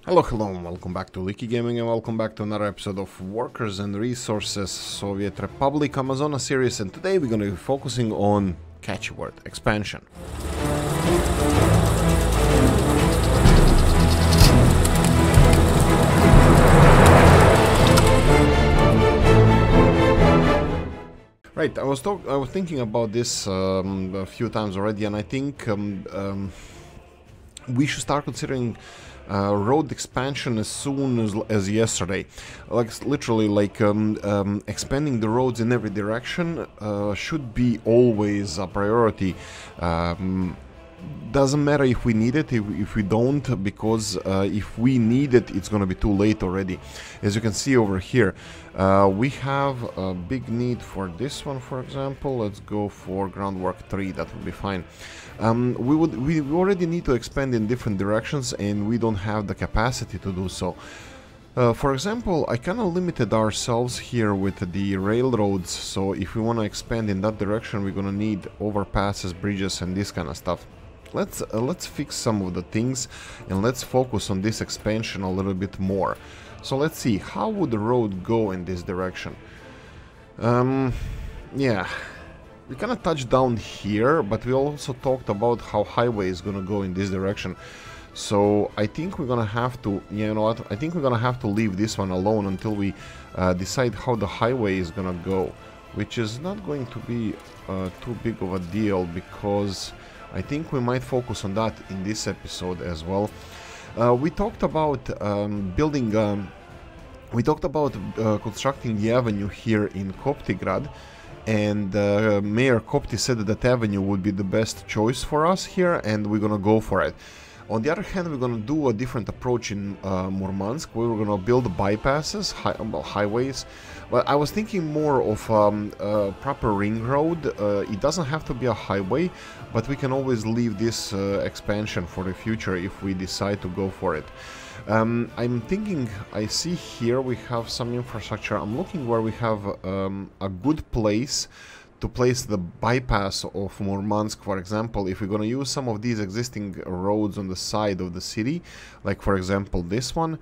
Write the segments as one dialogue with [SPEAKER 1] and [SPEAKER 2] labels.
[SPEAKER 1] Hello, and welcome back to Oolykee Gaming and welcome back to another episode of Workers and Resources Soviet Republic Amazonas series, and today we're going to be focusing on catchy word expansion. Right, I was thinking about this a few times already, and I think we should start considering road expansion as soon as yesterday. Like literally, like expanding the roads in every direction should be always a priority. Doesn't matter if we need it, if we don't, because if we need it, it's gonna be too late already. As you can see over here, we have a big need for this one, for example. Let's go for groundwork 3, that would be fine. We already need to expand in different directions, and we don't have the capacity to do so. For example, I kind of limited ourselves here with the railroads, so if we want to expand in that direction, we're gonna need overpasses, bridges, and this kind of stuff. Let's fix some of the things, and let's focus on this expansion a little bit more. So let's see, how would the road go in this direction? Yeah, we kind of touched down here, but we also talked about how highway is gonna go in this direction. So I think we're gonna have to, you know what, I think we're gonna have to leave this one alone until we decide how the highway is gonna go, which is not going to be too big of a deal, because I think we might focus on that in this episode as well. We talked about constructing the avenue here in Koptigrad, and Mayor Kopti said that avenue would be the best choice for us here, and we're gonna go for it. On the other hand, we're gonna do a different approach in Murmansk, where we're gonna build bypasses, highways. But I was thinking more of a proper ring road. It doesn't have to be a highway, but we can always leave this expansion for the future if we decide to go for it. I'm thinking, I see here we have some infrastructure. I'm looking where we have a good place to place the bypass of Murmansk, for example. If we're going to use some of these existing roads on the side of the city, like for example this one,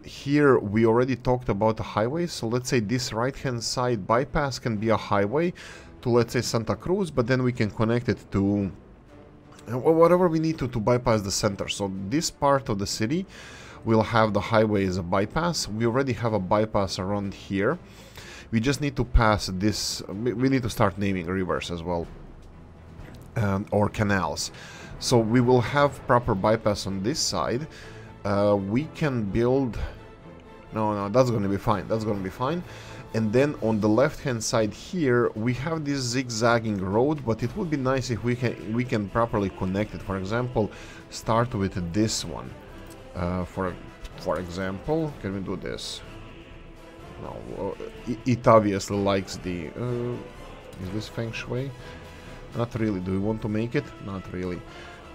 [SPEAKER 1] here we already talked about a highway, so let's say this right hand side bypass can be a highway to, let's say, Santa Cruz, but then we can connect it to whatever we need to bypass the center. So this part of the city will have the highway as a bypass. We already have a bypass around here. We just need to pass this. We need to start naming rivers as well, or canals. So we will have proper bypass on this side. We can build. No, that's going to be fine. That's going to be fine. And then on the left-hand side here, we have this zigzagging road, but it would be nice if we can properly connect it. For example, start with this one. For example, can we do this? No, it obviously likes the... is this Feng Shui? Not really. Do we want to make it? Not really.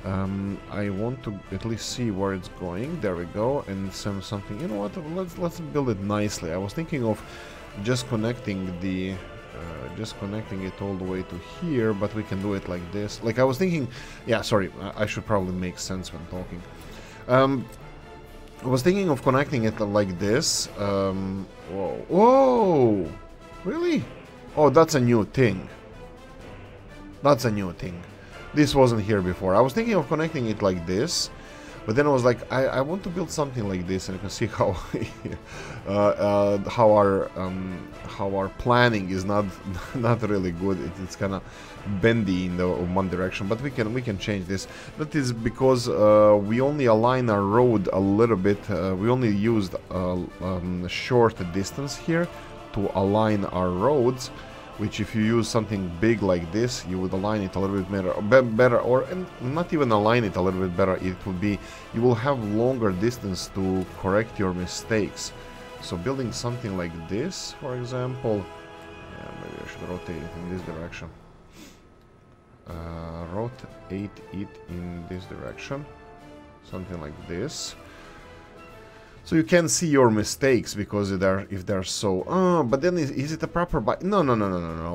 [SPEAKER 1] I want to at least see where it's going. There we go. And send something. You know what? Let's build it nicely. I was thinking of just connecting the... just connecting it all the way to here, but we can do it like this. Like I was thinking... Yeah, sorry. I should probably make sense when talking. I was thinking of connecting it like this. Whoa. Whoa! Really? Oh, that's a new thing. That's a new thing. This wasn't here before. I was thinking of connecting it like this, but then I was like, I want to build something like this, and you can see how how our planning is not really good. It's kind of bendy in the one direction, but we can change this. That is because we only align our road a little bit. We only used a short distance here to align our roads, which if you use something big like this, you would align it a little bit better, or not even align it a little bit better. It would be, you will have longer distance to correct your mistakes. So building something like this, for example, yeah, maybe I should rotate it in this direction. Rotate it in this direction, something like this. So you can see your mistakes, because if they're so... but then is it a proper... No.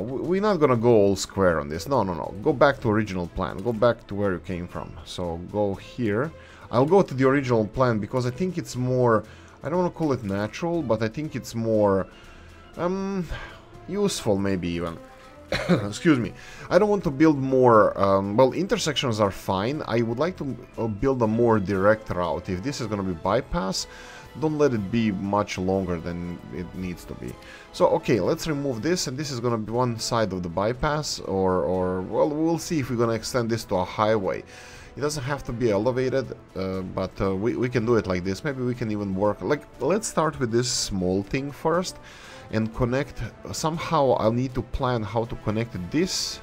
[SPEAKER 1] We're not gonna go all square on this. No. Go back to original plan. Go back to where you came from. So go here. I'll go to the original plan because I think it's more, I don't want to call it natural, but I think it's more useful maybe even. Excuse me. I don't want to build more, well, intersections are fine. I would like to build a more direct route. If this is going to be bypass, don't let it be much longer than it needs to be. So, okay, let's remove this, and this is going to be one side of the bypass, or well, we'll see if we're going to extend this to a highway. It doesn't have to be elevated, but we can do it like this. Maybe we can even work, like, let's start with this small thing first, and connect, somehow I'll need to plan how to connect this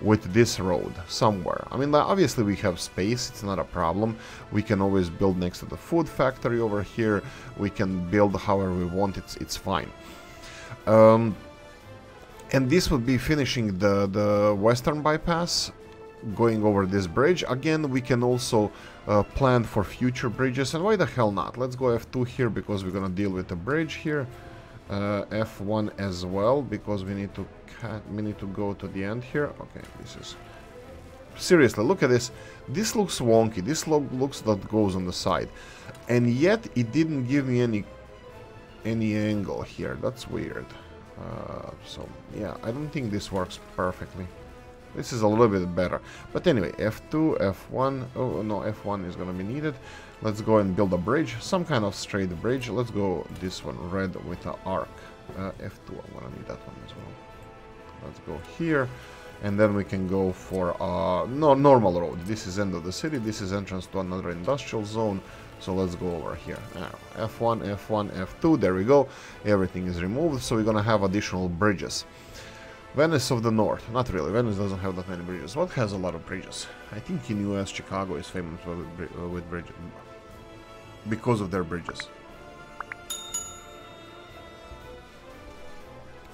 [SPEAKER 1] with this road somewhere. I mean, obviously we have space, it's not a problem. We can always build next to the food factory over here. We can build however we want, it's fine. And this would be finishing the western bypass, going over this bridge. Again, we can also plan for future bridges, and why the hell not? Let's go F2 here because we're gonna deal with the bridge here. F1 as well because we need to go to the end here. Okay, this is seriously, look at this. This looks wonky. This looks that goes on the side, and yet it didn't give me any angle here. That's weird. So yeah, I don't think this works perfectly. This is a little bit better, but anyway, F2, F1. Oh no, F1 is gonna be needed. Let's go and build a bridge, some kind of straight bridge. Let's go this one, red with an arc. F2, I'm gonna need that one as well. Let's go here, and then we can go for no normal road. This is end of the city. This is entrance to another industrial zone. So let's go over here. Now, F1, F1, F2. There we go. Everything is removed. So we're gonna have additional bridges. Venice of the North. Not really. Venice doesn't have that many bridges. What has a lot of bridges? I think in US, Chicago is famous with bridges. Because of their bridges.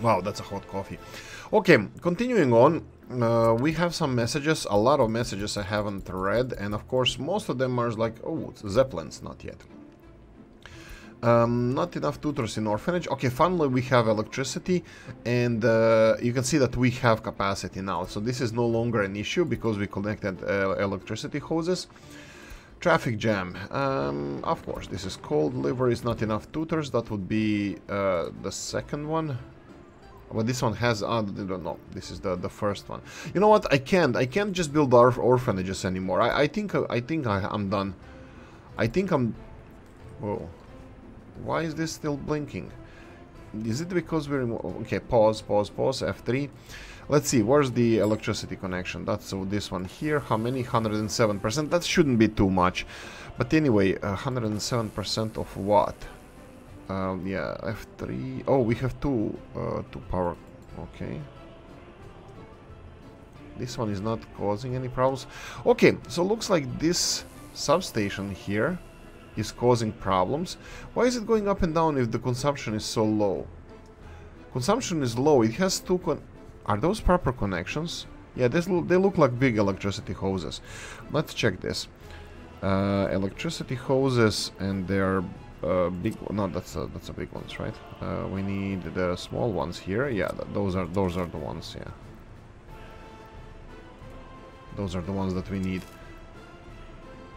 [SPEAKER 1] Wow, that's a hot coffee. Okay, continuing on. We have some messages. A lot of messages I haven't read. And of course, most of them are like, oh, it's Zeppelins. Not yet. Not enough tutors in orphanage. Okay, finally we have electricity, and you can see that we have capacity now. So this is no longer an issue because we connected electricity hoses. Traffic jam. Of course, this is cold liveries, not enough tutors. That would be the second one. But this one has, no, this is the first one. You know what? I can't just build our orphanages anymore. I think I'm done. I think I'm. Whoa. Why is this still blinking? Is it because we're... Okay, pause, F3. Let's see, where's the electricity connection? That's this one here. How many? 107%. That shouldn't be too much. But anyway, 107% of what? Yeah, F3. Oh, we have two power. Okay. This one is not causing any problems. Okay, so looks like this substation here is causing problems. Why is it going up and down if the consumption is so low? Consumption is low. It has two are those proper connections? Yeah, they look like big electricity hoses. Let's check this. Electricity hoses, and they're big. No, that's a big ones, right? We need the small ones here. Yeah, those are the ones. Yeah, those are the ones that we need.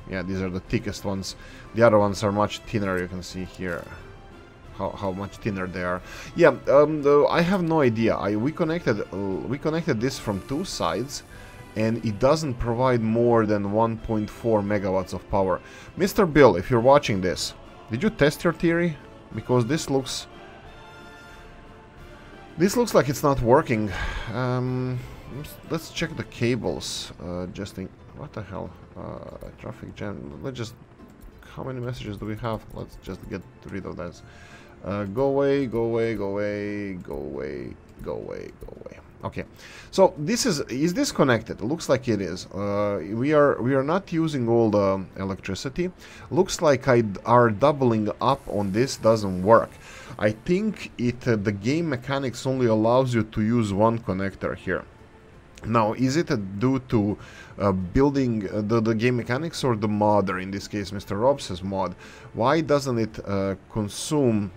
[SPEAKER 1] Yeah, these are the thickest ones. The other ones are much thinner. You can see here how much thinner they are. Yeah, I have no idea. We connected this from two sides, and it doesn't provide more than 1.4 megawatts of power. Mr. Bill, if you're watching this, did you test your theory? Because this looks like it's not working. Let's check the cables. Just in what the hell? Traffic jam. Let's just. How many messages do we have? Let's just get rid of this. Go away, go away, go away, go away, go away, go away. Okay. So this is this connected? It looks like it is. We are not using all the electricity. Looks like our doubling up on this doesn't work. I think the game mechanics only allows you to use one connector here. Now, is it due to building the game mechanics or the modder, in this case Mr. Robs' mod? Why doesn't it consume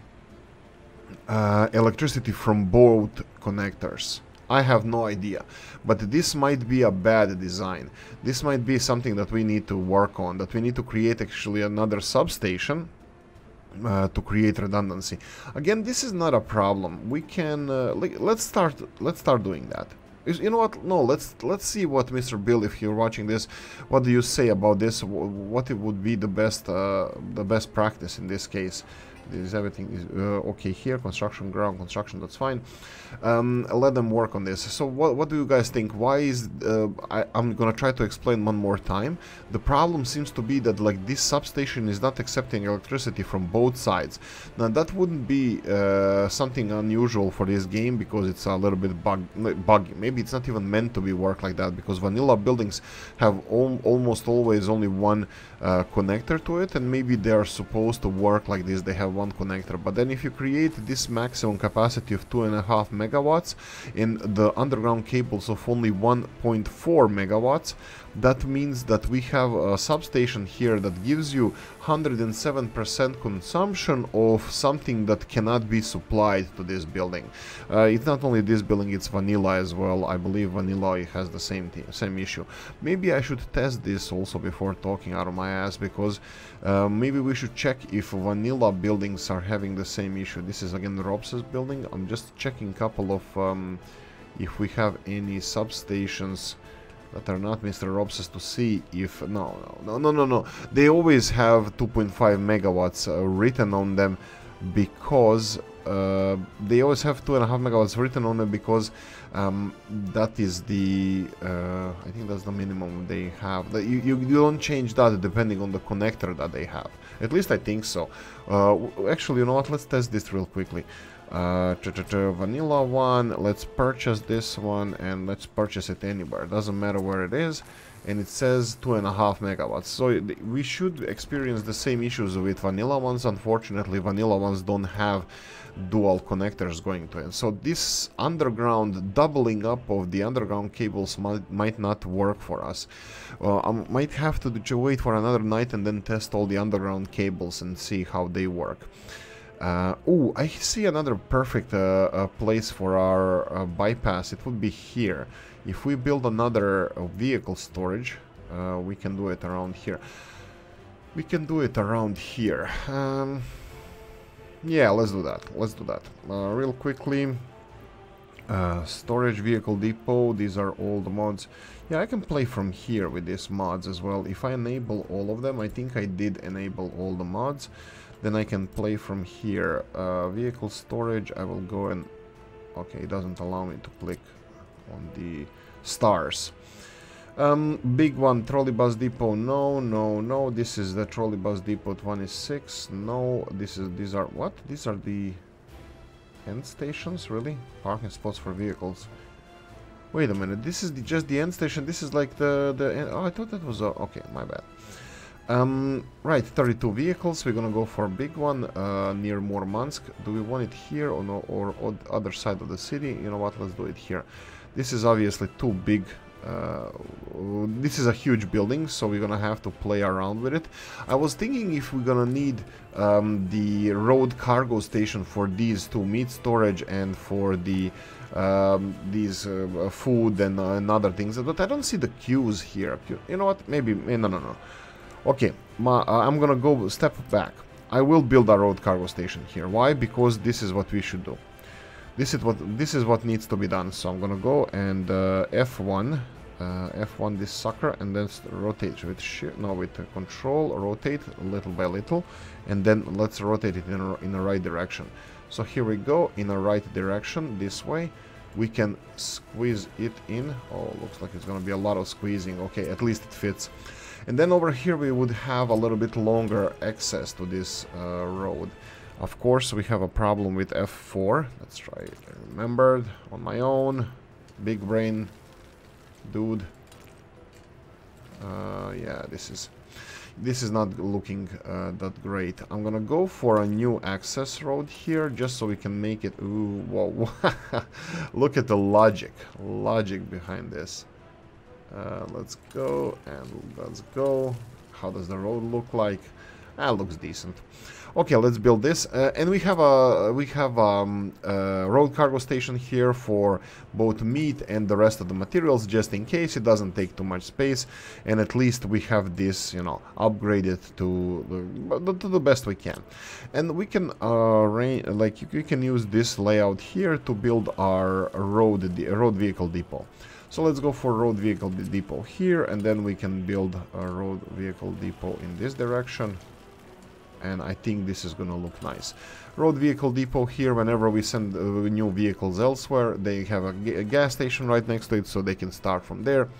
[SPEAKER 1] electricity from both connectors? I have no idea. But this might be a bad design. This might be something that we need to work on, that we need to create actually another substation to create redundancy. Again, this is not a problem. We can let's start doing that. You know what? No, let's see what Mr. Bill, if you're watching this, what do you say about this? What it would be the best practice in this case? Is everything is okay here? Construction, ground construction, that's fine. Let them work on this. So what do you guys think? Why is I'm gonna try to explain one more time. The problem seems to be that like this substation is not accepting electricity from both sides. Now that wouldn't be something unusual for this game, because it's a little bit buggy. Maybe it's not even meant to be work like that, because vanilla buildings have almost always only one connector to it, and maybe they are supposed to work like this. They have one connector, but then if you create this maximum capacity of 2.5 megawatts in the underground cables of only 1.4 megawatts, that means that we have a substation here that gives you 107% consumption of something that cannot be supplied to this building. It's not only this building, it's vanilla as well. I believe vanilla has the same issue. Maybe I should test this also before talking out of my ass, because maybe we should check if vanilla buildings are having the same issue. This is again Robs's building. I'm just checking a couple of if we have any substations that are not Mr. Robs's to see if... No. They always have 2.5 megawatts written on them, because... they always have 2.5 megawatts written on them, because that is the... I think that's the minimum they have. You don't change that depending on the connector that they have. At least I think so. Actually, you know what? Let's test this real quickly. Vanilla one, let's purchase this one, and let's purchase it anywhere, doesn't matter where it is, and it says 2.5 megawatts. So we should experience the same issues with vanilla ones. Unfortunately, vanilla ones don't have dual connectors going to it, so this underground doubling up of the underground cables might not work for us. I might have to wait for another night and then test all the underground cables and see how they work. Oh, I see another perfect place for our bypass. It would be here. If we build another vehicle storage, we can do it around here. We can do it around here. Yeah, let's do that. Let's do that. Real quickly. Storage vehicle depot. These are all the mods. Yeah, I can play from here with these mods as well. If I enable all of them, I think I did enable all the mods. Then I can play from here. Vehicle storage, I will go and... Okay, it doesn't allow me to click on the stars. Big one, trolley bus depot, no. This is the trolley bus depot, 26, no. These are, what? These are the end stations, really? Parking spots for vehicles. Wait a minute, this is just the end station. This is like the oh, I thought that was okay, my bad. Right, 32 vehicles. We're gonna go for a big one near Murmansk. Do we want it here or no, or on the other side of the city? You know what? Let's do it here. This is obviously too big. This is a huge building, so we're gonna have to play around with it. I was thinking if we're gonna need the road cargo station for these two, meat storage and for the these food and other things, but I don't see the queues here. You know what? Maybe no. Okay, I'm gonna go step back. I will build a road cargo station here. Why? Because this is what we should do. This is what needs to be done. So I'm gonna go and F1 this sucker, and then rotate with shift. No, with control, rotate little by little, and then let's rotate it in the right direction. So here we go, in the right direction, this way. We can squeeze it in. Oh, looks like it's gonna be a lot of squeezing. Okay, at least it fits. And then over here we would have a little bit longer access to this road. Of course, we have a problem with F4. Let's try it. I remembered on my own. Big brain, dude. Yeah, this is not looking that great. I'm gonna go for a new access road here, just so we can make it. Ooh, whoa! Look at the logic behind this. Let's go and let's go. How does the road look like? looks decent. Okay, let's build this, and we have a road cargo station here for both meat and the rest of the materials, just in case it doesn't take too much space, and at least we have this, you know, upgraded to the best we can, and we can we can use this layout here to build our road vehicle depot. So let's go for road vehicle depot here, and then we can build a road vehicle depot in this direction. And I think this is gonna look nice. Road vehicle depot here, whenever we send new vehicles elsewhere, they have a gas station right next to it, so they can start from there.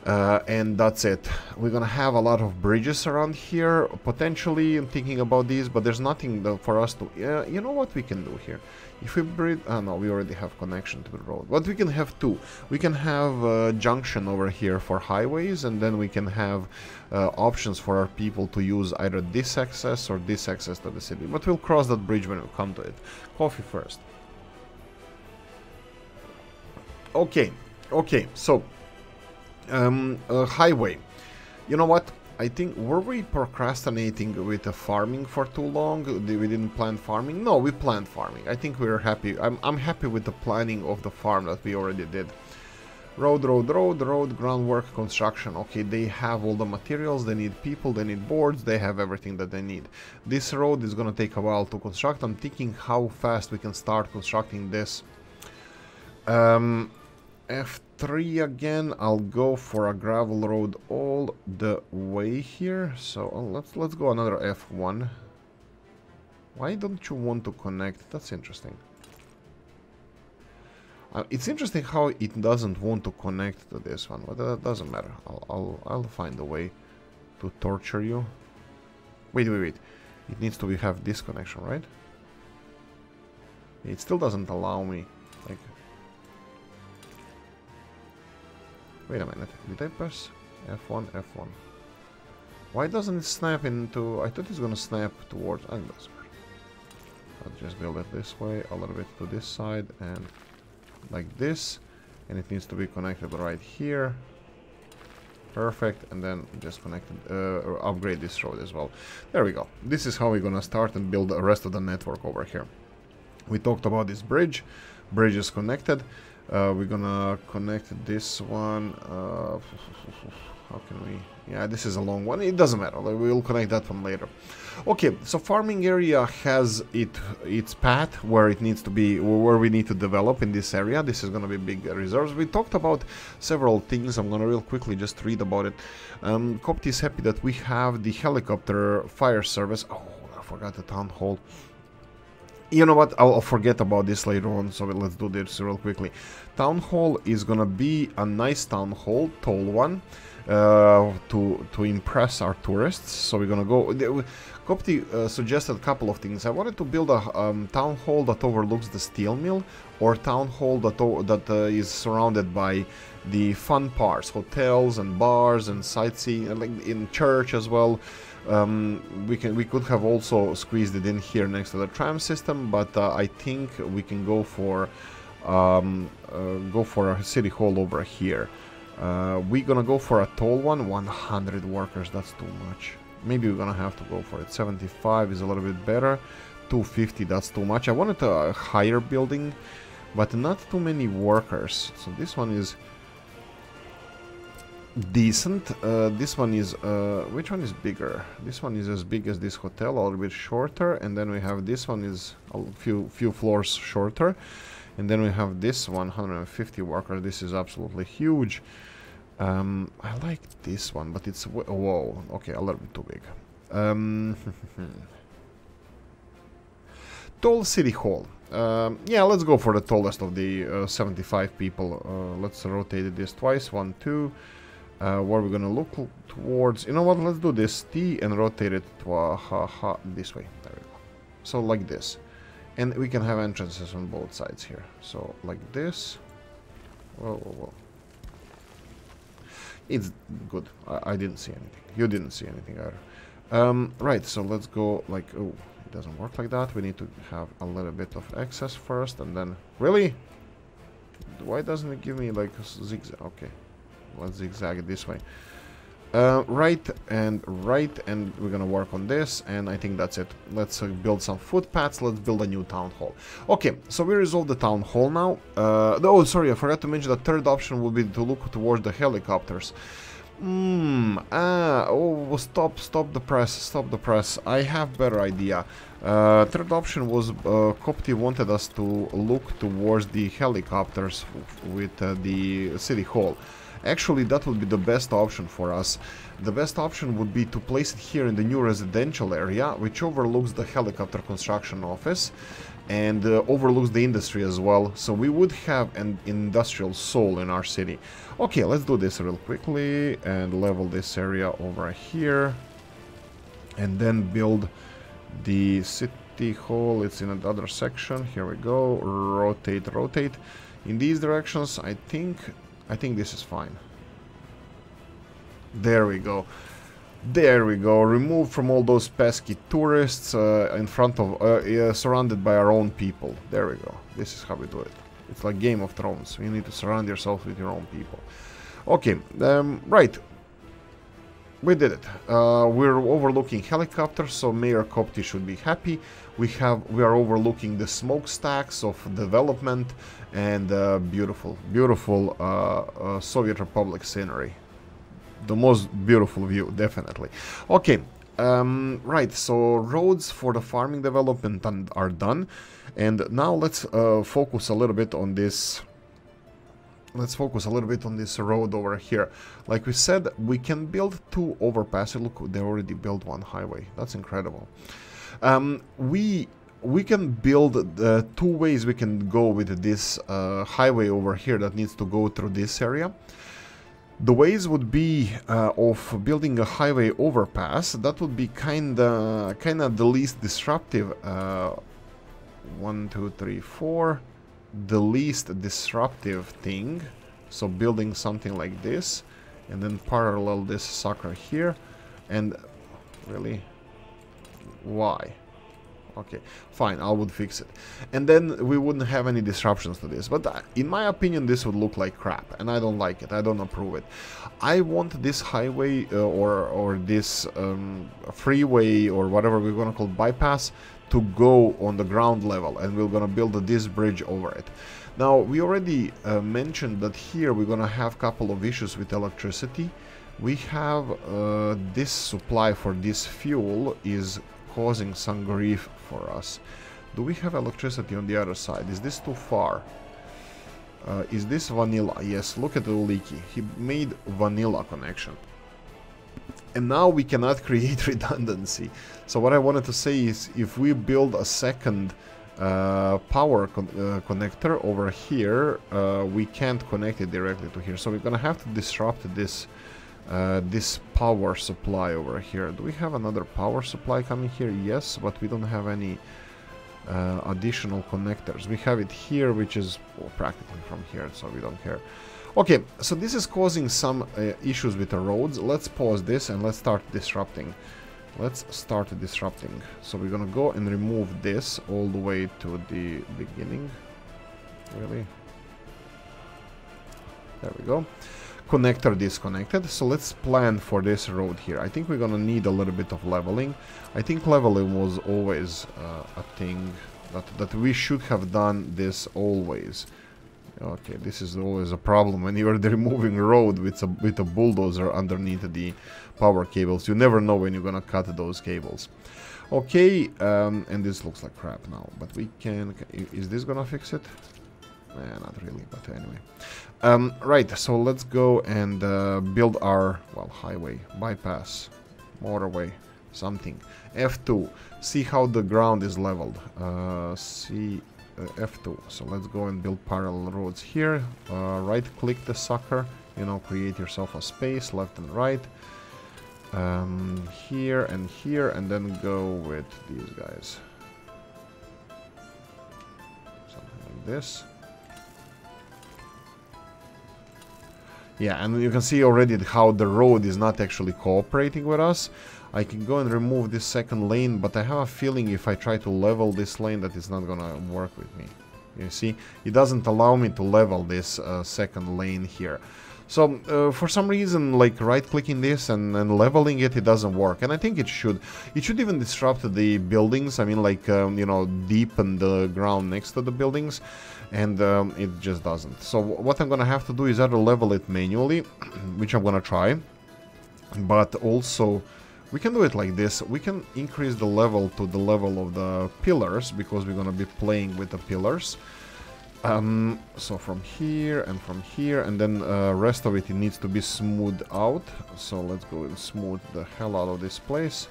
[SPEAKER 1] And that's it. We're gonna have a lot of bridges around here, potentially. I'm thinking about these, but there's nothing for us to... you know what we can do here? If we bridge... no, we already have connection to the road. But we can have two. We can have a junction over here for highways, and then we can have options for our people to use either this access or this access to the city. But we'll cross that bridge when we come to it. Coffee first. Okay, so... highway. You know what? I think, were we procrastinating with the farming for too long? We didn't plan farming? No, we planned farming. I think we're happy. I'm happy with the planning of the farm that we already did. Road, groundwork, construction. Okay, they have all the materials, they need people, they need boards, they have everything that they need. This road is gonna take a while to construct. I'm thinking how fast we can start constructing this. F3 again. I'll go for a gravel road all the way here. So let's go another F1. Why don't you want to connect? That's interesting. It's interesting how it doesn't want to connect to this one, but that doesn't matter. I'll find a way to torture you. Wait. It needs to have this connection, right? It still doesn't allow me. Like, wait a minute. Did I press F1? F1. Why doesn't it snap into? I thought it's gonna snap towards. I doesn't matter. I'll just build it this way, a little bit to this side, and like this, and it needs to be connected right here. Perfect, and then just connect or upgrade this road as well. There we go. This is how we're gonna start and build the rest of the network over here. We talked about this bridge. Bridge is connected. We're gonna connect this one. How can we? Yeah, this is a long one. It doesn't matter. We'll connect that one later. Okay, so farming area has its path where it needs to be, where we need to develop in this area. This is gonna be big reserves. We talked about several things. I'm gonna real quickly just read about it. Copti is happy that we have the helicopter fire service. Oh, I forgot the town hall. You know what, I'll forget about this later on, so let's do this real quickly. Town hall is gonna be a nice town hall, tall one, to impress our tourists. So we're gonna go... Copti suggested a couple of things. I wanted to build a town hall that overlooks the steel mill, or town hall that is surrounded by the fun parts, hotels and bars and sightseeing, like in church as well. We could have also squeezed it in here next to the tram system, but I think we can go for a city hall over here. We're gonna go for a tall one. 100 workers, that's too much. Maybe we're gonna have to go for it. 75 is a little bit better. 250, that's too much. I wanted a higher building, but not too many workers. So this one is decent. This one is which one is bigger? This one is as big as this hotel, a little bit shorter, and then we have this one is a few floors shorter, and then we have this 150 workers. This is absolutely huge. I like this one, but it's whoa, okay, a little bit too big. Tall city hall. Yeah, let's go for the tallest of the 75 people. Let's rotate this twice. 1, 2. Where we're gonna look towards. You know what? Let's do this T and rotate it to this way. There we go. So like this, and we can have entrances on both sides here. So like this. Whoa. It's good. I didn't see anything. You didn't see anything either. Right. So let's go like. Oh, it doesn't work like that. We need to have a little bit of access first, and then. Really? Why doesn't it give me like zigzag? Okay. Let's zigzag it this way. right, and we're gonna work on this, and I think that's it. Let's build some footpaths. Let's build a new town hall. Okay, so we resolved the town hall now. Oh, sorry, I forgot to mention the third option would be to look towards the helicopters. Oh, stop the press. I have better idea. Third option was Copti wanted us to look towards the helicopters with the city hall. Actually, that would be the best option for us. The best option would be to place it here in the new residential area, which overlooks the helicopter construction office and overlooks the industry as well. So we would have an industrial soul in our city. Okay, let's do this real quickly and level this area over here. And then build the city hall. It's in another section. Here we go. Rotate. In these directions, I think this is fine. There we go. Remove from all those pesky tourists in front of, surrounded by our own people. There we go. This is how we do it. It's like Game of Thrones. You need to surround yourself with your own people. Okay, right. We did it. We're overlooking helicopters, so Mayor Kopti should be happy. We are overlooking the smokestacks of development and beautiful Soviet Republic scenery. The most beautiful view, definitely. Okay, right. So roads for the farming development are done, and now let's focus a little bit on this. Let's focus a little bit on this road over here. Like we said, we can build 2 overpasses. Look, they already built 1 highway. That's incredible. We can build 2 ways we can go with this highway over here that needs to go through this area. The ways would be of building a highway overpass. That would be kinda the least disruptive. 1, 2, 3, 4. The least disruptive thing. So building something like this, and then parallel this sucker here. And really, why? Okay, fine, I would fix it. And then we wouldn't have any disruptions to this. But in my opinion, this would look like crap, and I don't like it. I don't approve it. I want this highway or this freeway or whatever we're gonna call bypass to go on the ground level, and we're gonna build this bridge over it. Now, we already mentioned that here we're gonna have a couple of issues with electricity. We have this supply for this fuel is causing some grief for us. Do we have electricity on the other side? Is this too far? Is this vanilla? Yes, look at the Oolykee. He made vanilla connection. And now we cannot create redundancy. So what I wanted to say is, if we build a second power connector over here, we can't connect it directly to here. So we're gonna have to disrupt this this power supply over here. Do we have another power supply coming here? Yes, but we don't have any additional connectors. We have it here, which is practically from here, so we don't care. Okay, so this is causing some issues with the roads. Let's pause this and let's start disrupting. So we're gonna go and remove this all the way to the beginning. Really? There we go. Connector disconnected. So let's plan for this road here. I think we're gonna need a little bit of leveling. I think leveling was always a thing that we should have done this always. Okay, this is always a problem when you're removing road with a bulldozer underneath the power cables. You never know when you're gonna cut those cables. Okay, and this looks like crap now, but we can... Is this gonna fix it? Not really, but anyway. Right, so let's go and build our, well, highway, bypass, motorway, something. F2, see how the ground is leveled. F2, so let's go and build parallel roads here. Right click the sucker, you know, create yourself a space, left and right. Here, and then go with these guys. Something like this. Yeah, and you can see already how the road is not actually cooperating with us. I can go and remove this second lane, but I have a feeling if I try to level this lane that it's not gonna work with me. You see, it doesn't allow me to level this second lane here. So for some reason, like right-clicking this and leveling it, it doesn't work. And I think it should. It should even disrupt the buildings. I mean, like, you know, deepen the ground next to the buildings. And it just doesn't. So what I'm gonna have to do is either level it manually, which I'm gonna try. But also, we can do it like this. We can increase the level to the level of the pillars, because we're gonna be playing with the pillars. So from here, and then rest of it needs to be smoothed out. So let's go and smooth the hell out of this place,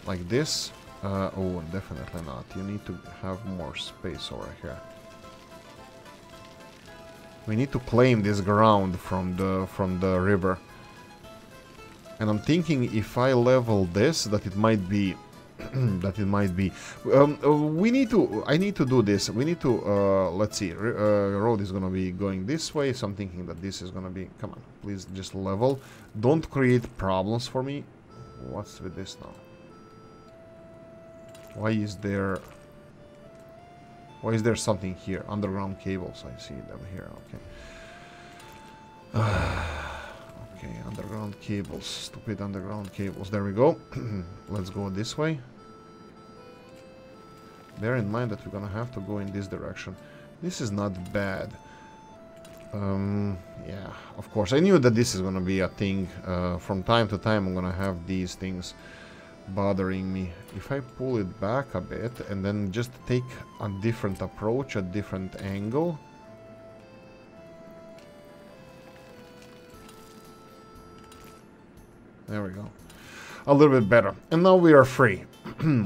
[SPEAKER 1] like this. Oh, definitely not. You need to have more space over here. We need to claim this ground from the river. And I'm thinking if I level this, that it might be that it might be. I need to do this. We need to, let's see, road is gonna be going this way, so I'm thinking that this is gonna be, come on, please just level. Don't create problems for me. What's with this now? Why is there something here? Underground cables, I see them here, okay. Okay, underground cables, stupid underground cables. There we go. Let's go this way. Bear in mind that we're gonna have to go in this direction. This is not bad. Yeah, of course. I knew that this is gonna be a thing. From time to time I'm gonna have these things bothering me. If I pull it back a bit and then just take a different approach, a different angle. There we go. A little bit better. And now we are free.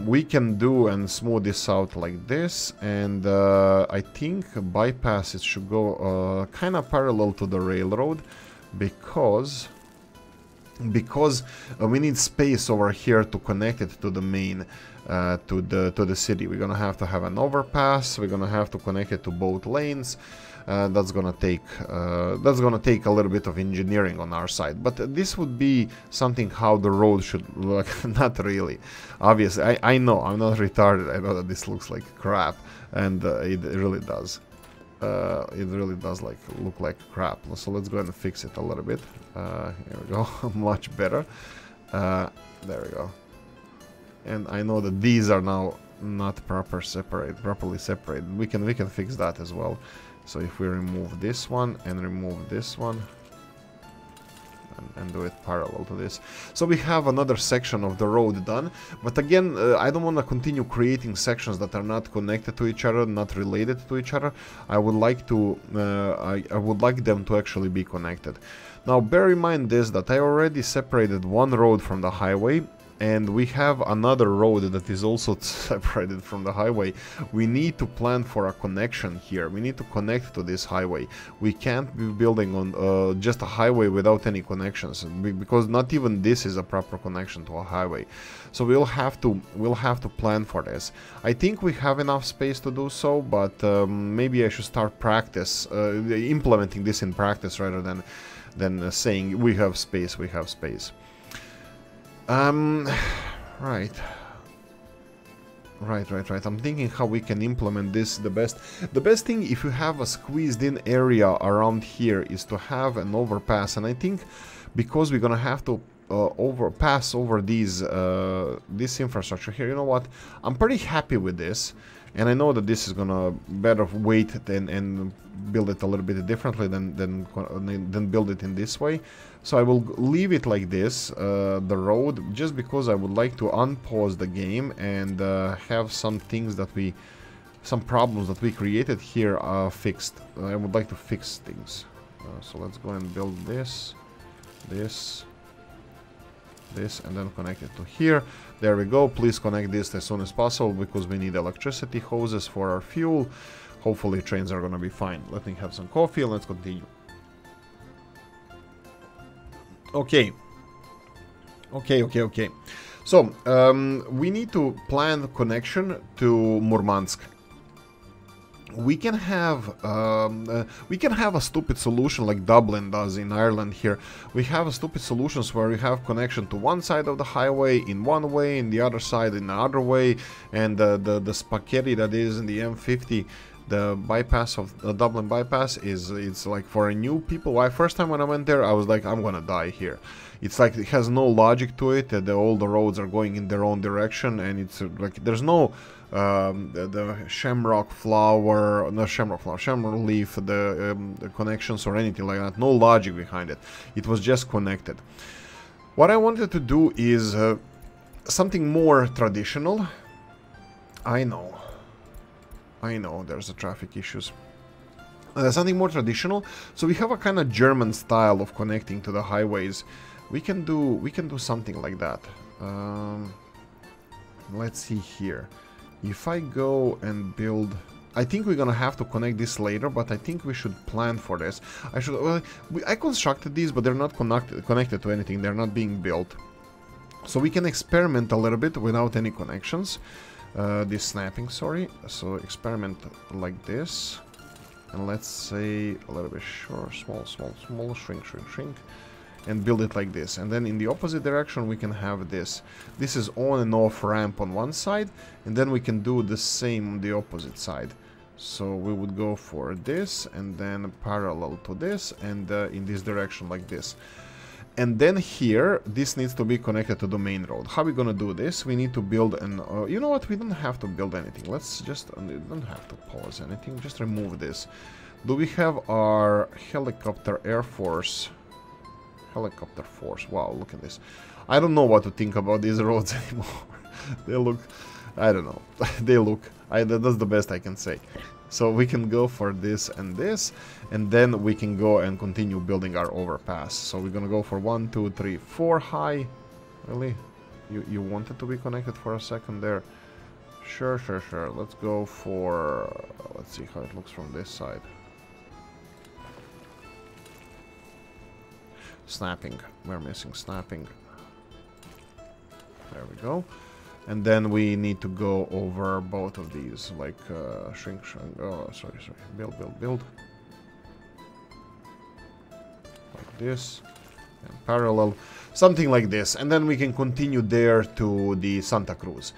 [SPEAKER 1] We can do and smooth this out like this. And I think bypass it should go kind of parallel to the railroad. Because we need space over here to connect it to the main, to the city. We're gonna have to have an overpass. We're gonna have to connect it to both lanes. That's gonna take a little bit of engineering on our side, but this would be something how the road should look. Not really, obviously. I know I'm not retarded. I know that this looks like crap, and it really does. It really does look like crap. So let's go ahead and fix it a little bit. Here we go. Much better. There we go. And I know that these are now not properly separated. We can fix that as well. So if we remove this one and remove this one and do it parallel to this. So we have another section of the road done. But again, I don't want to continue creating sections that are not connected to each other, not related to each other. I would like to, I would like them to actually be connected. Now bear in mind this, that I already separated one road from the highway. And we have another road that is also separated from the highway. We need to plan for a connection here. We need to connect to this highway. We can't be building on just a highway without any connections, because not even this is a proper connection to a highway. So we'll have to plan for this. I think we have enough space to do so, but maybe I should start implementing this in practice rather than saying we have space, we have space. Right. I'm thinking how we can implement this the best. The best thing, if you have a squeezed in area around here, is to have an overpass. And I think because we're gonna have to pass over these this infrastructure here, you know what? I'm pretty happy with this. And I know that this is gonna better wait and build it a little bit differently than build it in this way. So I will leave it like this, the road, just because I would like to unpause the game and have some things that some problems that we created here fixed. I would like to fix things. So let's go and build this, and then connect it to here. There we go. Please connect this as soon as possible, because we need electricity hoses for our fuel. Hopefully trains are gonna be fine. Let me have some coffee and let's continue. Okay. So we need to plan the connection to Murmansk. We can have a stupid solution like Dublin does in Ireland here. We have a stupid solutions where we have connection to one side of the highway in one way, and the other side in the other way, and the spaghetti that is in the M50 The bypass of the Dublin bypass it's like for a new people. Why first time when I went there I was like, I'm gonna die here. It's like it has no logic to it. All the roads are going in their own direction, and it's like there's no the shamrock flower, no shamrock flower, shamrock leaf, the connections or anything like that. No logic behind it. It was just connected. What I wanted to do is something more traditional. I know there's a traffic issues. Something more traditional. So we have a kind of German style of connecting to the highways. We can do something like that. Let's see here. If I go and build, I think we're gonna have to connect this later, but I think we should plan for this. I constructed these, but they're not connected to anything. They're not being built. So we can experiment a little bit without any connections. This snapping, sorry. So experiment like this. And let's say a little bit short, small, shrink. And build it like this. And then in the opposite direction we can have this. This is on and off ramp on one side. And then we can do the same on the opposite side. So we would go for this and then parallel to this and in this direction like this. And then here, this needs to be connected to the main road. How are we gonna do this? We need to build an... you know what? We don't have to build anything. Let's just... we don't have to pause anything. Just remove this. Do we have our helicopter air force... Helicopter force. Wow, look at this. I don't know what to think about these roads anymore. They look... I don't know. They look... that's the best I can say. So we can go for this, and then we can go and continue building our overpass. So we're gonna go for 1, 2, 3, 4 high. Really? You wanted to be connected for a second there? Sure. Let's go for... let's see how it looks from this side. Snapping. We're missing snapping. There we go. And then we need to go over both of these, like shrink. Oh, sorry. Build. Like this. And parallel. Something like this. And then we can continue there to the Santa Cruz.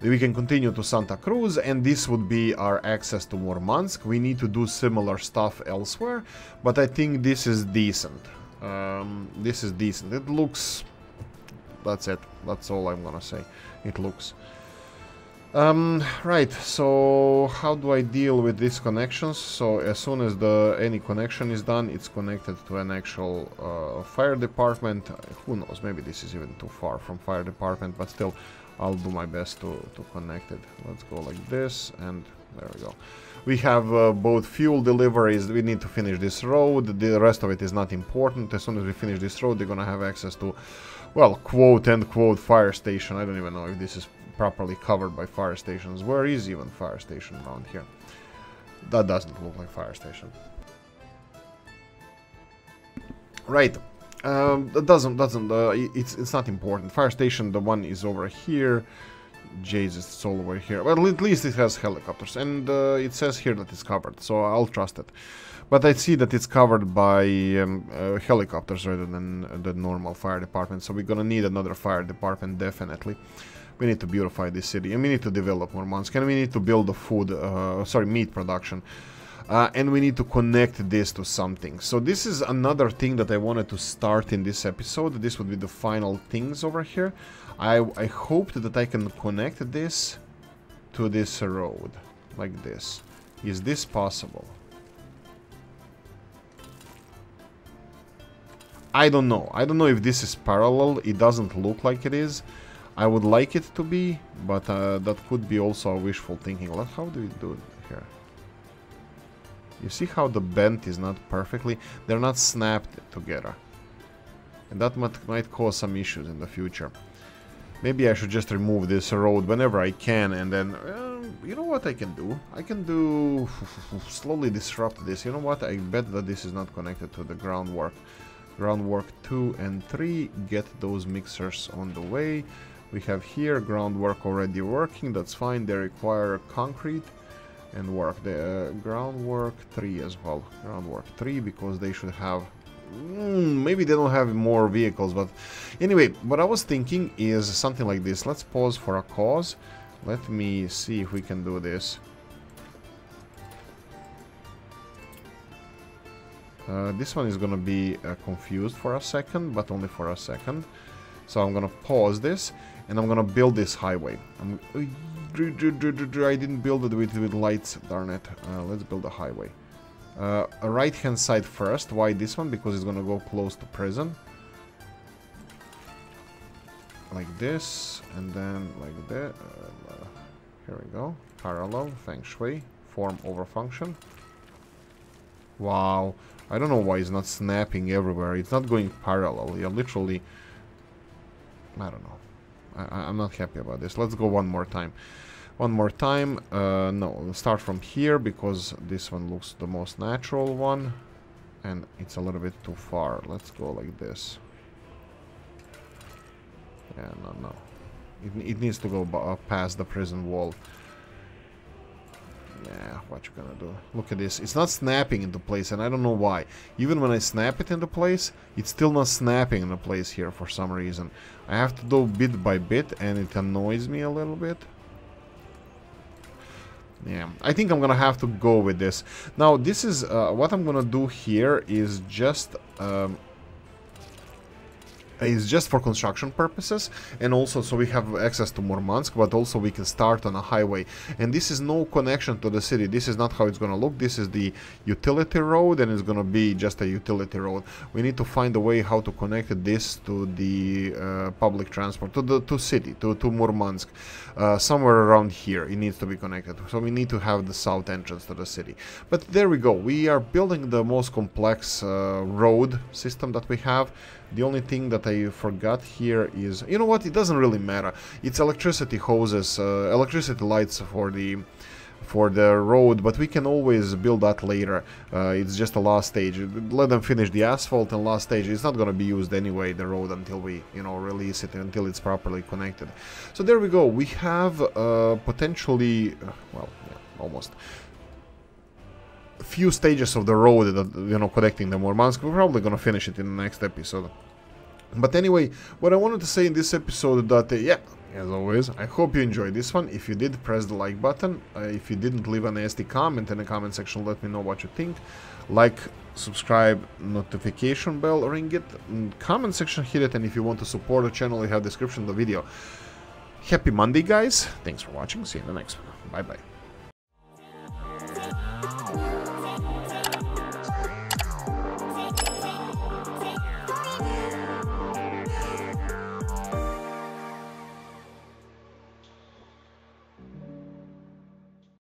[SPEAKER 1] We can continue to Santa Cruz, and this would be our access to Murmansk. We need to do similar stuff elsewhere, but I think this is decent. This is decent. It looks... That's it. That's all I'm gonna say. It looks. Right, so how do I deal with these connections? So as soon as any connection is done, it's connected to an actual fire department. Who knows, maybe this is even too far from fire department, but still, I'll do my best to connect it. Let's go like this, and there we go. We have both fuel deliveries. We need to finish this road. The rest of it is not important. As soon as we finish this road, they're gonna have access to, well, quote-unquote fire station. I don't even know if this is properly covered by fire stations. Where is even fire station around here? That doesn't look like fire station. Right. That doesn't. It's not important. Fire station, the one is over here. Jesus, it's all over here. Well, at least it has helicopters, and it says here that it's covered, so I'll trust it. But I see that it's covered by helicopters rather than the normal fire department, so we're gonna need another fire department, definitely. We need to beautify this city, and we need to develop Murmansk, and we need to build the meat production. And we need to connect this to something. So this is another thing that I wanted to start in this episode. This would be the final things over here. I hoped that I can connect this to this road, like this. Is this possible? I don't know. I don't know if this is parallel. It doesn't look like it is. I would like it to be, but that could be also a wishful thinking. How do we do it here? You see how the bent is not perfectly? They're not snapped together. And that might cause some issues in the future. Maybe I should just remove this road whenever I can, and then... you know what I can do? I can do... slowly disrupt this. You know what? I bet that this is not connected to the groundwork. Groundwork 2 and 3. Get those mixers on the way. We have here groundwork already working. That's fine. They require concrete and work. The groundwork 3 as well. Groundwork 3, because they should have... maybe they don't have more vehicles, but anyway, what I was thinking is something like this. Let's pause for a cause. Let me see if we can do this. This one is gonna be confused for a second, but only for a second. So I'm gonna pause this, and I'm gonna build this highway. I didn't build it with lights, darn it. Let's build a highway. A right-hand side first. Why this one? Because it's gonna go close to prison. Like this, and then like that. Here we go. Parallel, feng shui, form over function. Wow. I don't know why it's not snapping everywhere. It's not going parallel. You're literally... I don't know. I'm not happy about this. Let's go one more time. One more time. No, we'll start from here because this one looks the most natural one. And it's a little bit too far. Let's go like this. Yeah, no. It needs to go past the prison wall. Yeah, what you gonna do? Look at this. It's not snapping into place, and I don't know why. Even when I snap it into place, it's still not snapping into place here for some reason. I have to do bit by bit, and it annoys me a little bit. Yeah, I think I'm gonna have to go with this. Now, this is... what I'm gonna do here is just... is just for construction purposes, and also so we have access to Murmansk, but also we can start on a highway. And this is no connection to the city. This is not how it's gonna look. This is the utility road, and it's gonna be just a utility road. We need to find a way how to connect this to the public transport, to city, to Murmansk. Somewhere around here it needs to be connected. So we need to have the south entrance to the city. But there we go. We are building the most complex road system that we have. The only thing that I forgot here is, you know what, it doesn't really matter. It's electricity hoses, electricity lights for the road, but we can always build that later. It's just a last stage. Let them finish the asphalt and last stage. It's not going to be used anyway, the road, until we, you know, release it, until it's properly connected. So there we go. We have potentially, well, yeah, almost few stages of the road that, you know, connecting the Murmansk. We're probably gonna finish it in the next episode. But anyway, what I wanted to say in this episode that, yeah, as always, I hope you enjoyed this one. If you did, press the like button. If you didn't, leave a nasty comment in the comment section. Let me know what you think. Like, subscribe, notification bell, ring it, comment section, hit it, and if you want to support the channel, you have description of the video. Happy Monday, guys. Thanks for watching. See you in the next one. Bye-bye.